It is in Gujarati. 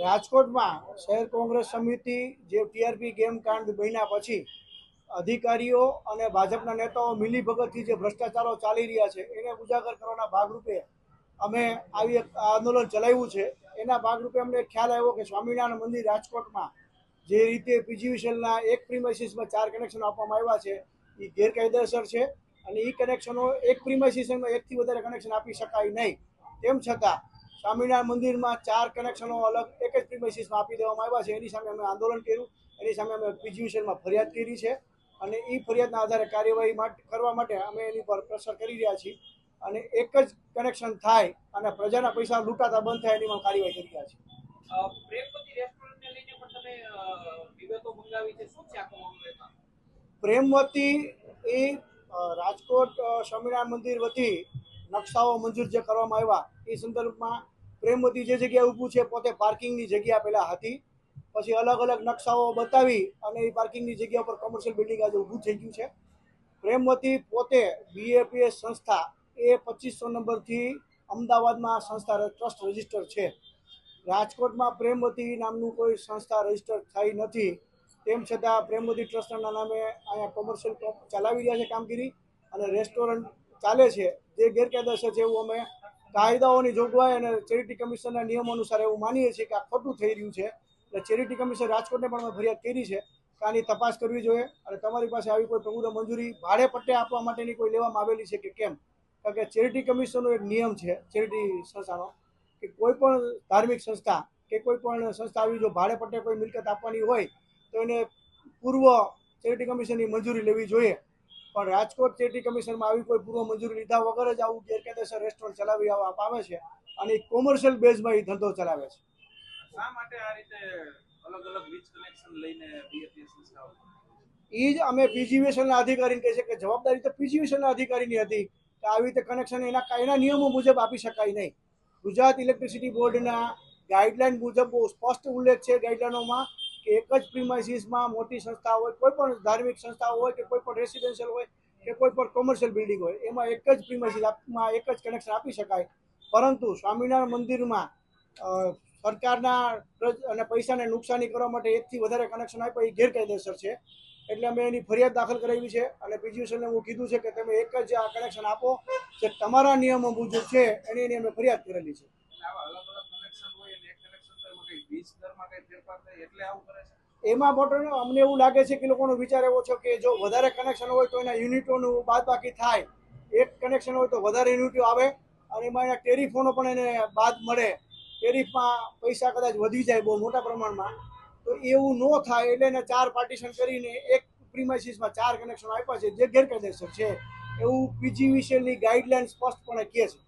રાજકોટમાં શહેર કોંગ્રેસ સમિતિ જે ટીઆરપી ગેમ કાંડ બન્યા પછી અધિકારીઓ અને ભાજપના નેતાઓ મિલીભગતથી જે ભ્રષ્ટાચારો ચાલી રહ્યા છે એને ઉજાગર કરવાના ભાગરૂપે અમે આવી એક આંદોલન ચલાવ્યું છે। એના ભાગરૂપે અમને ખ્યાલ આવ્યો કે સ્વામિનારાયણ મંદિર રાજકોટમાં જે રીતે પીજીવીસીએલના એક પ્રીમાઇસીસમાં 4 કનેક્શન આપવામાં આવ્યા છે એ ગેરકાયદેસર છે અને એ કનેક્શનો એક પ્રીમાઇસીસમાં એકથી વધારે કનેક્શન આપી શકાય નહીં। તેમ છતાં સ્વામિનારાયણ મંદિરમાં 4 કનેક્શનો અલગ એક જ પ્રીમાઇસીસમાં આપી દેવામાં આવ્યા છે। એની સામે અમે આંદોલન કર્યું, એની સામે અમે પીજીવીસીએલમાં ફરિયાદ કરી છે અને એ ફરિયાદના આધારે કાર્યવાહી કરવા માટે અમે એની પર પ્રેશર કરી રહ્યા છીએ અને એક જ કનેક્શન થાય અને પ્રજાના પૈસા લૂંટાતા બંધ થાય એની કાર્યવાહી કરી રહ્યા છીએ। પ્રેમવતી એ રાજકોટ સ્વામિનારાયણ મંદિર વતી નકશાઓ મંજૂર જે કરવામાં આવ્યા એ સંદર્ભમાં પ્રેમવતી જે જગ્યાએ ઊભું છે પોતે પાર્કિંગની જગ્યા પહેલાં હતી, પછી અલગ અલગ નકશાઓ બતાવી અને એ પાર્કિંગની જગ્યા પર કોમર્શિયલ બિલ્ડિંગ આજે ઊભું થઈ ગયું છે। પ્રેમવતી પોતે બીએપીએસ સંસ્થા એ 2500 નંબરથી અમદાવાદમાં સંસ્થા ટ્રસ્ટ રજિસ્ટર છે। રાજકોટમાં પ્રેમવતી નામનું કોઈ સંસ્થા રજિસ્ટર થઈ નથી। તેમ છતાં પ્રેમવતી ટ્રસ્ટના નામે અહીંયા કોમર્શિયલ ચલાવી રહ્યા છે કામગીરી અને રેસ્ટોરન્ટ ચાલે છે જે ગેરકાયદેસર છે એવું અમે કાયદાઓની જોગવાઈ અને ચેરિટી કમિશનના નિયમો અનુસાર એવું માનીએ છીએ કે આ ખોટું થઈ રહ્યું છે। એટલે ચેરિટી કમિશન રાજકોટને પણ અમે ફરિયાદ કરી છે કે આની તપાસ કરવી જોઈએ અને તમારી પાસે આવી કોઈ પૂર્વ મંજૂરી ભાડે પટ્ટે આપવા માટેની કોઈ લેવામાં આવેલી છે કે કેમ, કારણ કે ચેરિટી કમિશનનો એક નિયમ છે ચેરિટી સંસ્થાનો કે કોઈ પણ ધાર્મિક સંસ્થા કે કોઈ પણ સંસ્થા આવી જો ભાડે પટ્ટે કોઈ મિલકત આપવાની હોય તો એને પૂર્વ ચેરિટી કમિશનની મંજૂરી લેવી જોઈએ। પણ રાજકોટ ચેરિટી કમિશનમાં આવી કોઈ પૂર્વ મંજૂરી લીધા વગર જ આવું ગેરકાયદેસર રેસ્ટોરન્ટ ચલાવી આવે છે અને કોમર્શિયલ બેઝમાં એ ધંધો ચલાવે છે। શા માટે આ રીતે અલગ અલગ વીજ કનેક્શન લઈને બીએપીએસ સંસ્થાઓ? એ જ અમે પીજીવીસીએલના અધિકારીને કહે છે કે જવાબદારી તો પીજીવીસીએલના અધિકારીની હતી કે આવી રીતે કનેક્શન એના નિયમો મુજબ આપી શકાય નહીં। ગુજરાત ઇલેક્ટ્રિસિટી બોર્ડના ગાઈડલાઇન મુજબ બહુ સ્પષ્ટ ઉલ્લેખ છે ગાઈડલાઇનોમાં કે એક જ પ્રીમાઇસીસમાં મોટી સંસ્થા હોય, કોઈ પણ ધાર્મિક સંસ્થાઓ હોય કે કોઈ પણ રેસિડેન્શિયલ હોય કે કોઈ પણ કોમર્શિયલ બિલ્ડિંગ હોય એમાં એક જ પ્રીમાઇસીસમાં એક જ કનેક્શન આપી શકાય। પરંતુ સ્વામિનારાયણ મંદિરમાં સરકારના અને પૈસાને નુકસાની કરવા માટે એકથી વધારે કનેક્શન આપ્યા એ ગેરકાયદેસર છે। એટલે અમે એની ફરિયાદ દાખલ કરાવી છે અને પીજીવીસીએલને હું કીધું છે કે તમે એક જ આ કનેક્શન આપો જે તમારા નિયમો મુજબ છે એની અમે ફરિયાદ કરેલી છે। એમાં મોટો અમને એવું લાગે છે કે લોકોનો વિચાર એવો છે કે જો વધારે કનેક્શન હોય તો એના યુનિટોનું બાદબાકી થાય, એક કનેક્શન હોય તો વધારે યુનિટો આવે અને એમાં એના ટેરિફોનો પણ એને બાદ મળે, ટેરિફમાં પૈસા કદાચ વધી જાય બહુ મોટા પ્રમાણમાં, તો એવું ન થાય એટલે એને 4 પાર્ટીશન કરીને એક પ્રીમાઇસીસમાં 4 કનેક્શન આપ્યા છે જે ગેરકાયદેસર છે એવું પીજીવીસીએલની ગાઈડલાઇન સ્પષ્ટપણે કહે છે।